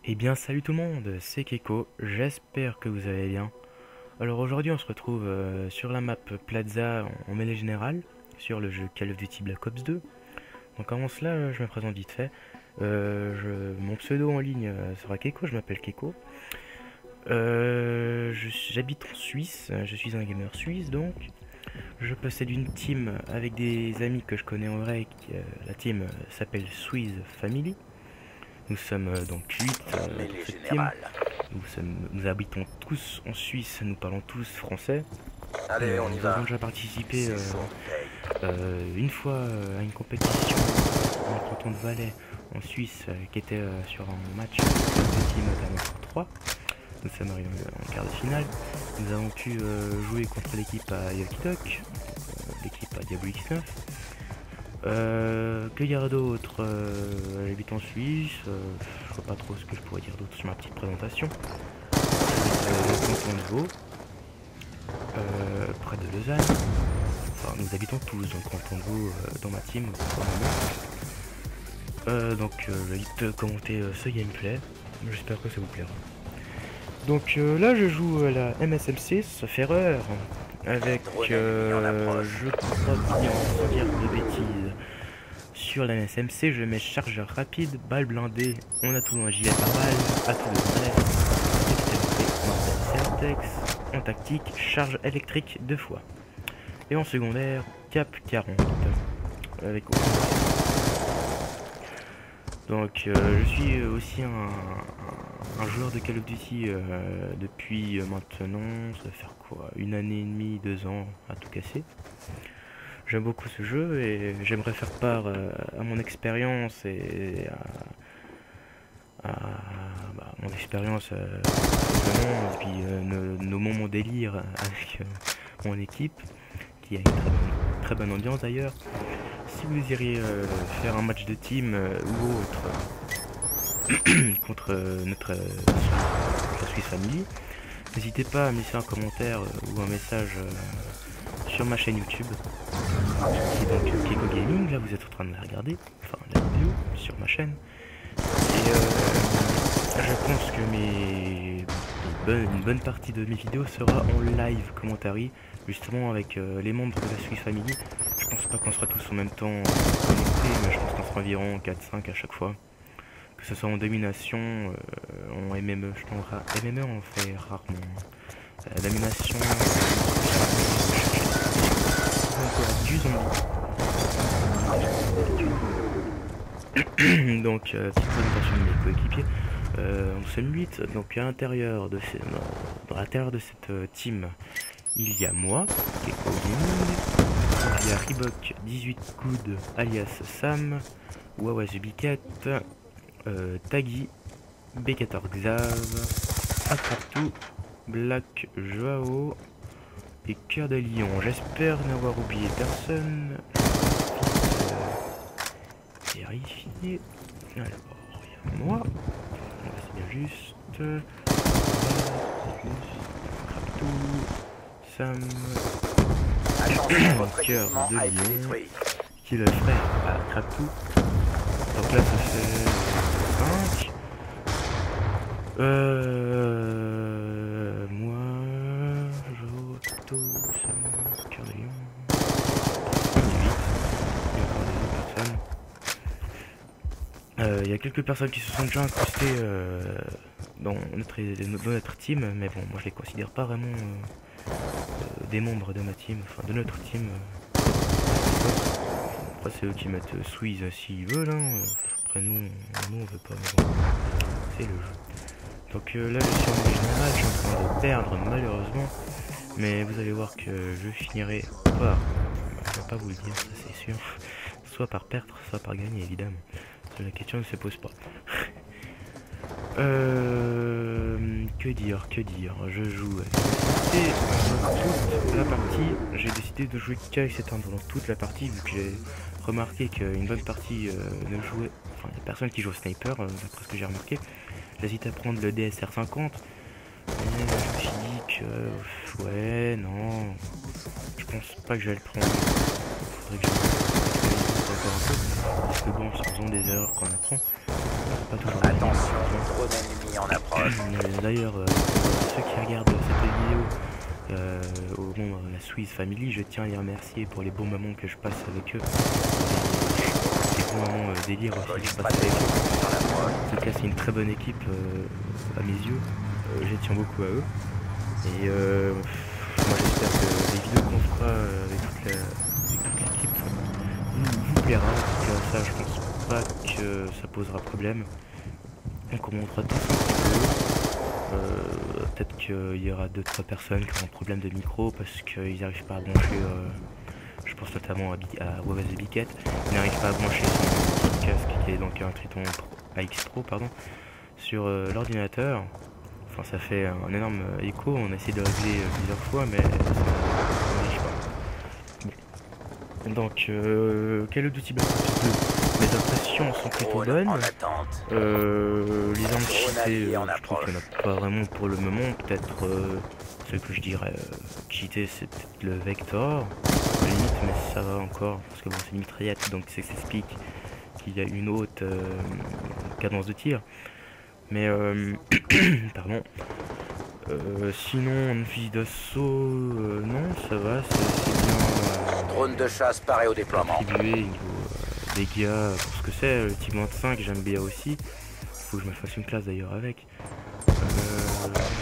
Eh bien salut tout le monde, c'est Keko, j'espère que vous allez bien. Alors aujourd'hui on se retrouve sur la map Plaza en mêlée générale, sur le jeu Call of Duty Black Ops 2. Donc avant cela je me présente vite fait. Mon pseudo en ligne sera Keko, je m'appelle Keko. J'habite en Suisse, je suis un gamer suisse donc. Je possède une team avec des amis que je connais en vrai, la team s'appelle Swiss Family. Nous sommes donc 8 dans cette team. Nous habitons tous en Suisse, nous parlons tous français. Allez, on y Nous va. avons déjà participé une fois à une compétition en canton de Valais en Suisse qui était sur un match de team notamment pour 3. Nous sommes arrivés en quart de finale. Nous avons pu jouer contre l'équipe à Yokidok, l'équipe à Diablo X9. Que dire d'autre? J'habite en Suisse, je vois pas trop ce que je pourrais dire d'autre sur ma petite présentation. J'habite au canton de Vaud, près de Lausanne. Enfin, nous habitons tous dans le canton de Vaud, dans ma team. Donc, j'invite commenter ce gameplay. J'espère que ça vous plaira. Donc là, je joue à la MSM6, sauf erreur, avec, je crois bien sans dire de bêtises. Sur la MSMC, je mets chargeur rapide, balle blindée, on a tout un gilet pare-balles, atout de Certex, en tactique, charge électrique 2 fois. Et en secondaire, cap 40, avec donc je suis aussi un joueur de Call of Duty depuis maintenant, ça va faire quoi, 1 année et demie, 2 ans à tout casser. J'aime beaucoup ce jeu et j'aimerais faire part à mon expérience et à mon expérience et puis nos moments délire avec mon équipe qui a une très bonne ambiance d'ailleurs. Si vous iriez faire un match de team ou autre contre notre Swiss Family, n'hésitez pas à me laisser un commentaire ou un message sur ma chaîne YouTube qui est donc Keko Gaming. Là vous êtes en train de la regarder, enfin la vidéo sur ma chaîne, et je pense que une bonne partie de mes vidéos sera en live commentary justement avec les membres de la Swiss Family. Je pense pas qu'on sera tous en même temps connectés, mais je pense qu'on sera environ 4-5 à chaque fois, que ce soit en domination, en MME. Je pense MME on fait rarement domination, encore du zombie. Donc petite présentation de mes coéquipiers. Nous sommes 8, donc à l'intérieur de cette team, il y a moi, Keko Gaming, il y a Reebok 18 Good alias Sam, Wawa Zubiket, Taggy, B14 Xav, Akraptou, Black Joao et Cœur de Lion. J'espère n'avoir oublié personne. Vérifier. Alors, il y a moi. C'est bien juste. Akraptou, Sam, Cœur de Lion, qui est le frère à Akraptou. Donc là, ça fait 5. Moi, Jo, Tato, Sam, Cœur de Lion. 18. Il y a encore des personnes. Il y a quelques personnes qui se sont déjà incrustées dans notre team, mais bon, moi je les considère pas vraiment des membres de ma team, enfin de notre team. Après c'est eux qui mettent Swiss s'ils veulent, hein. Après nous on veut pas, mais bon, c'est le jeu. Donc là je suis en général, je suis en train de perdre malheureusement, mais vous allez voir que je finirai par, je vais pas vous le dire, ça c'est sûr, soit par perdre, soit par gagner évidemment. La question ne se pose pas. Que dire, je joue et toute la partie, j'ai décidé de jouer qu'avec cette arme pendant toute la partie, vu que j'ai remarqué qu'une bonne partie ne jouait, enfin il y a personne qui joue au sniper, d'après ce que j'ai remarqué. J'hésite à prendre le DSR 50, mais je me suis dit que ouais, non, je pense pas que je vais le prendre. Faudrait que je encore un peu, parce que bon, c'est en faisant des erreurs qu'on apprend. Pas toujours. Attention, Drone ennemi en approche. D'ailleurs, ceux qui regardent cette vidéo au moment de la Swiss Family, je tiens à les remercier pour les bons moments que je passe avec eux. Les bons moments délire aussi que je passe avec eux. En tout cas, c'est une très bonne équipe à mes yeux. Je tiens beaucoup à eux. Et moi j'espère que les vidéos qu'on fera avec toute l'équipe vous plaira. En tout cas, ça, je pense pas que ça posera problème. Donc on montrera tous un petit peu. Peut-être qu'il y aura 2-3 personnes qui auront un problème de micro parce qu'ils n'arrivent pas à brancher. Je pense notamment à Wavas et Biquette. Ils n'arrivent pas à brancher son casque qui est donc un Triton AX Pro pardon, sur l'ordinateur. Enfin, ça fait un énorme écho. On a essayé de régler plusieurs fois, mais ça n'arrive pas. Donc, quel autre outil bas? Les impressions sont plutôt bonnes. Les armes cheatées, je trouve qu'il n'y en a pas vraiment pour le moment. Peut-être ce que je dirais cheaté, c'est peut-être le Vector, à la limite, mais ça va encore parce que bon, c'est une mitraillette, donc ça s'explique qu'il y a une haute cadence de tir. Mais pardon. Sinon, un fusil d'assaut, non, ça va, c'est bien. Drone de chasse paré au déploiement. Attribué niveau dégâts pour ce que c'est. Le type 25, j'aime bien aussi. Faut que je me fasse une classe d'ailleurs avec.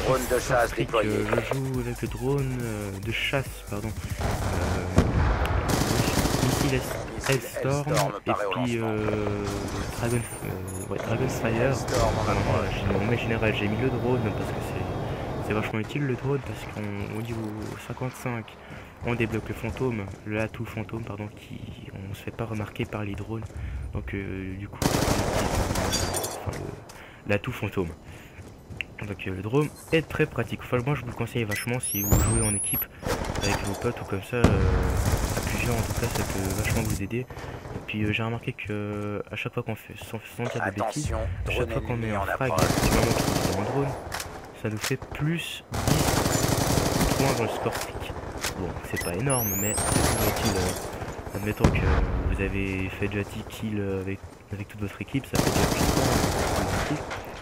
Drone de chasse déployé. Je joue avec le drone de chasse, pardon. Missile Hellstorm et puis Dragonfire. En général, j'ai mis le drone parce que c'est vachement utile le drone parce qu'au niveau 55 on débloque le fantôme, l'atout fantôme pardon, qui on se fait pas remarquer par les drones. Donc du coup l'atout fantôme. Donc le drone est très pratique. Enfin moi je vous le conseille vachement si vous jouez en équipe avec vos potes ou comme ça, à plusieurs en tout cas ça peut vachement vous aider. Et puis j'ai remarqué que à chaque fois qu'on fait sans dire de bêtises, à chaque fois qu'on met un frag dans un drone, ça nous fait plus 10 points dans le score stick. Bon, c'est pas énorme, mais c'est utile. Admettons que vous avez fait déjà 10 kills avec toute votre équipe, ça fait déjà plus de points.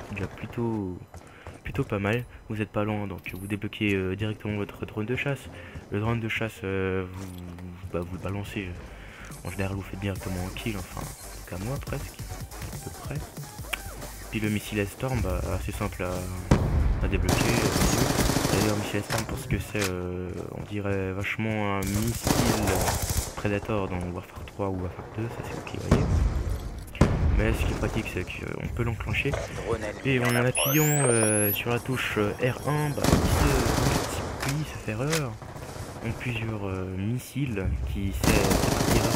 C'est déjà plutôt pas mal. Vous n'êtes pas loin, donc vous débloquez directement votre drone de chasse. Le drone de chasse, vous le balancez. En général, vous faites directement un kill, enfin, qu'à moi presque, à peu près. Puis le missile Hellstorm, assez simple à débloquer. D'ailleurs, missile Hellstorm, pour ce que c'est, on dirait vachement un missile Predator dans Warfare 3 ou Warfare 2, ça c'est vous qui voyez. Mais ce qui est pratique, c'est qu'on peut l'enclencher et en appuyant sur la touche R1, il se multiplie, se fait erreur en plusieurs missiles qui s'éparpillera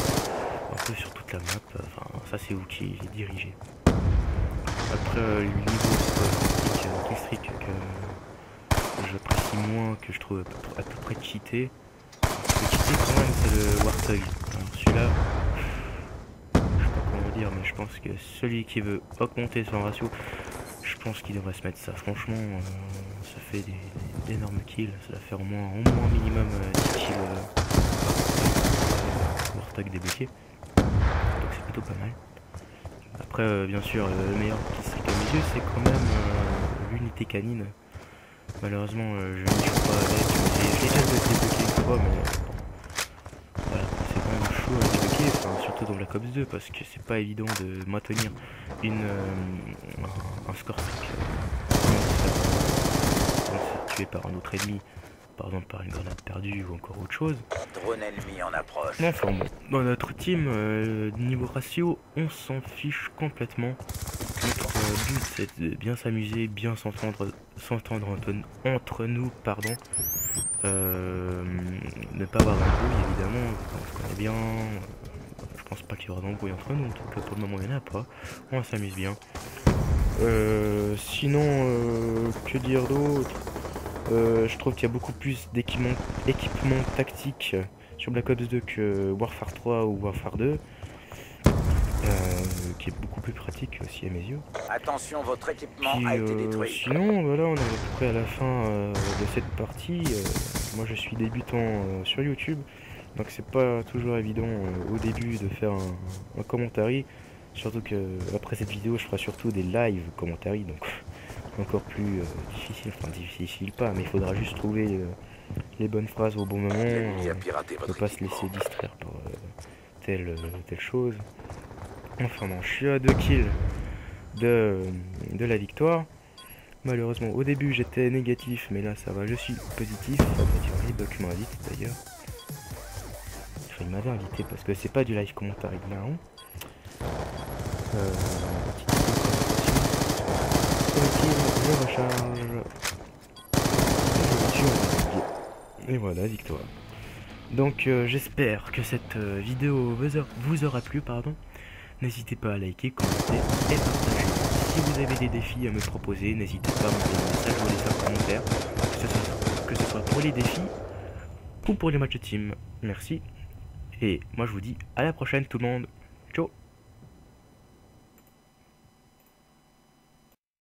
un peu sur toute la map. Enfin, ça c'est vous qui les dirigez. Après le niveau Killstreak que j'apprécie moins, que je trouve à peu près cheaté. Le cheaté quand même c'est le Warthog. Celui-là, je sais pas comment dire, mais je pense que celui qui veut augmenter son ratio, je pense qu'il devrait se mettre ça. Franchement, ça fait d'énormes kills, ça va faire au moins minimum 10 kills Warthog débloqué. Donc c'est plutôt pas mal. Après, bien sûr, le meilleur Killstreak à mes yeux, c'est quand même l'unité canine. Malheureusement, je n'y joue pas avec. J'ai déjà débloqué une fois, mais bon, voilà, c'est quand même chaud à débloquer, enfin, surtout dans Black Ops 2, parce que c'est pas évident de maintenir un score stick sans se tuer par un autre ennemi, par exemple par une grenade perdue ou encore autre chose. Drone ennemi en approche. Enfin bon, dans notre team, niveau ratio, on s'en fiche complètement. Notre but c'est de bien s'amuser, bien s'entendre entre nous, pardon. Ne pas avoir d'embrouille évidemment, on se connaît bien. Je pense pas qu'il y aura d'embrouille entre nous, en tout cas pour le moment il n'y en a pas. On s'amuse bien. Sinon, que dire d'autre? Je trouve qu'il y a beaucoup plus d'équipements tactiques sur Black Ops 2 que Warfare 3 ou Warfare 2, qui est beaucoup plus pratique aussi à mes yeux. Attention, votre équipement a été détruit. Sinon, voilà, on est à peu près à la fin de cette partie. Moi, je suis débutant sur YouTube, donc c'est pas toujours évident au début de faire un commentary. Surtout que après cette vidéo, je ferai surtout des live commentary, donc encore plus difficile, enfin difficile pas, mais il faudra juste trouver les bonnes phrases au bon moment, L'ennemi a piraté ne votre pas se équipement. laisser distraire par telle chose. Enfin bon, je suis à 2 kills de la victoire. Malheureusement, au début j'étais négatif, mais là ça va, je suis positif. Ça veut dire Reebok m'invite d'ailleurs. Enfin, il m'avait invité parce que c'est pas du live commentaire régulièrement. Je recharge. Et voilà, victoire. Donc j'espère que cette vidéo vous aura plu, pardon. N'hésitez pas à liker, commenter et partager. Si vous avez des défis à me proposer, n'hésitez pas à m'envoyer un message ou à laisser un commentaire, que ce soit pour les défis ou pour les matchs de team. Merci. Et moi je vous dis à la prochaine tout le monde.